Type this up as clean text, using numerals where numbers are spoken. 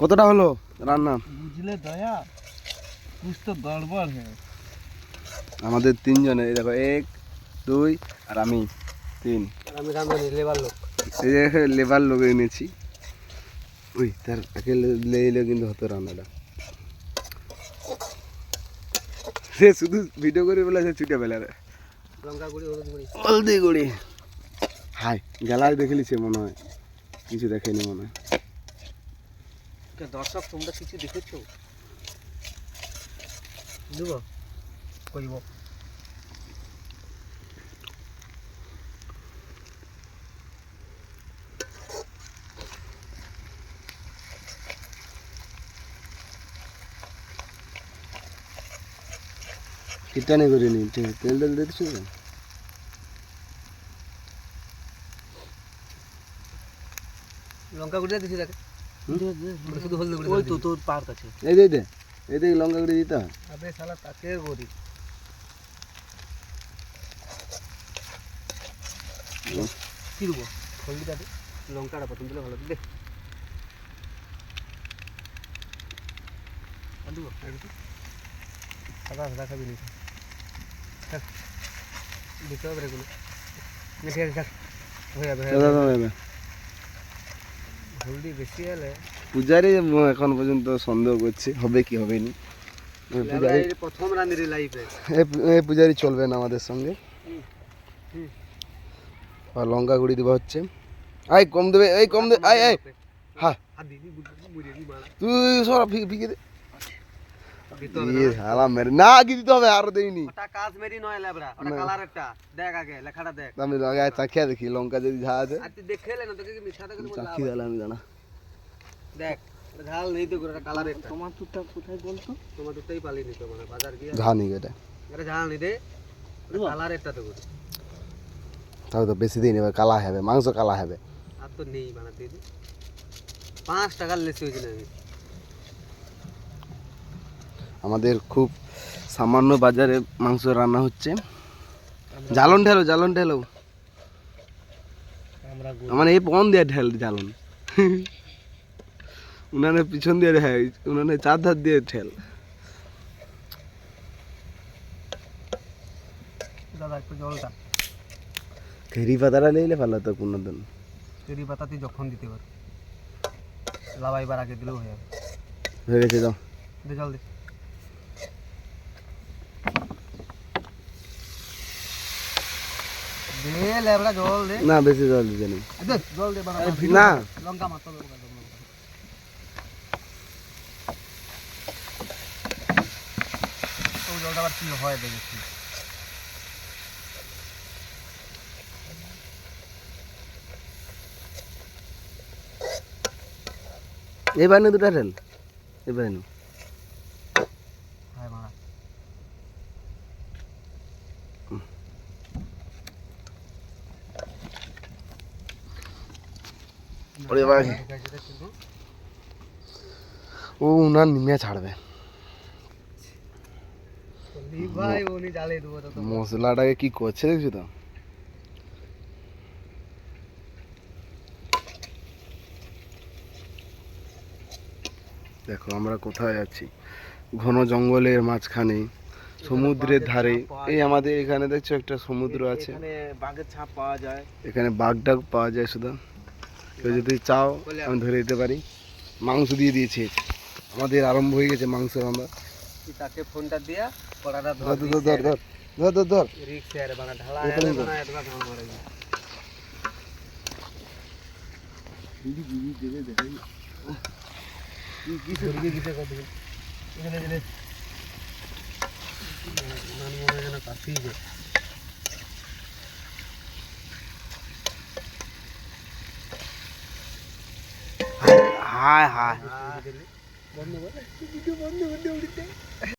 কতটা হলো রান্না? বুঝলে দয়া কুছ তো গড়বড় হ্যাঁ। আমাদের তিনজনে, এই দেখো 1 2 আর আমি 3। আমি রাঁধুনি লেবার লোক। এই যে লেবার লোক এনেছি। ওই তার আগে লেলে কিন্তু হতো রান্নাটা। সে শুধু ভিডিও করে বলে সে ছুটে পেলে লঙ্কা গুঁড়ি হলুদ গুঁড়ি হলদি গুঁড়ি। হাই গেলায় দেখেলিছে মনে হয়, কিছু দেখেনি মনে হয়। দর্শক তোমরা কিছু দেখেছো? দেবো করব কিটানি করিনি, তেল তেল দিচ্ছি। লঙ্কা গুঁড়ি দিছি দেখে শুধু হলুদ গুঁড়ি। ওই তো তোর পার কাছে এই দে দে, এই দিকে লঙ্কা গুঁড়ি দিতে হয়। আবে শালা তাকের বড়ি কি দেবো? হলদিটা দে, লঙ্কাটা প্রথম দিলে ভালো দে। আর দেবো একটু সাদা সাদা খাবি নি দিতে হবে এগুলো। ঠিক আছে থাক, হয়ে যাবে হয়ে যাবে। হলদি বেশি হলে পূজারি এখন পর্যন্ত সন্দেহ করছে হবে কি হবে নি। পূজারি প্রথম রাঁধুনি লাইফে, এই পূজারি চলবে না আমাদের সঙ্গে। আর লঙ্কা গুঁড়ি দেওয়া হচ্ছে। আই কম দেবে, এই কম দে, আই আই হ্যাঁ তুই সব ফিকে দে। হালা মেরে না কি দিতে হবে, আরো দেইনি। ওটা কাশ্মীরি নয় লেবরা, ওটা কালারেরটা। দেখ আগে লেখাটা দেখ। আমি আগে চাখিয়া দেখি লঙ্কা যদি ঝাল আছে। আর তুই দেখে লে না, তোকে কি মিশাতে করে বললাম। চাখি দিলাম আমি জানা। দেখ এটা ঝাল নেই তো করে, এটা কালারেরটা। তোমার দুধটা কোথায় বলতো? তোমার দুধটাই পালি নি তো, মানে বাজার গিয়ে ঝাল নেই এটা, এটা ঝাল নেই দে, কালারেরটা তো করে। তাহলে তো বেশি দিন এবার কালা হবে, মাংস কালা হবে। আর তো নেই বানাতে দে, 5 টাকার লেসি হয়েছে না। আমাদের খুব সামান্য বাজারে মাংস রান্না হচ্ছে। জ্বালন ঢেলো, জ্বালন ঢেলো। আমার এই পন দিয়ে ঢেল জ্বালন, উনানে পিছন দিয়ে ঢেল, উনানে 4 ধার দিয়ে ঠেল। দাদা একটু জলটা কেরি পাতাটা নিলে ভালো হতো কোনো দিন। কেরি পাতা তুই যখন দিতে পার, লাবাইবার আগে দিলেও হয়ে যাবে। হয়ে গেছে দাও, দে জল দে। দে লেবড়া জল দে। না বেশি জল দিতে নেই। দে জল দে বানা না লঙ্কা মাত্র দেবো। তো জলটা আবার কি হয় দেখেছি। এবার নে দুটা ঢেল, এবার নে। হ্যাঁ মারা ওরে ভাই ও উনার নিমে ছাড়বে। ভাই উনি জ্বালিয়ে দেবো তো। মশলাটাকে কি করছে দেখছো তো। দেখো আমরা কোথায় আছি, ঘন জঙ্গলের মাঝখানে, সমুদ্রের ধারে। এই আমাদের এখানে দেখছো একটা সমুদ্র আছে, এখানে বাঘের ছাপ পাওয়া যায়। এখানে বাঘ ডাক পাওয়া যায় শুধু। কেউ যদি চাও আমি ধরে দিতে পারি। মাংস দিয়ে দিয়েছি, আমাদের আরম্ভ হয়ে গেছে মাংস রান্না। তাকে ফোনটা দিয়া কড়াটা ধর ধর ধর ধর ধর ধর ধর। রিক্স এর বানা ঢালা এর বানা এতটা কাম করে। দিদি দিদি দেবে দেখাই কি সরগে গিতে কত এখানে গেলে নান মনে যেন কাশি যায়। হায় হায় বন্ধ করে ভিডিও বন্ধ করে উড়িতে।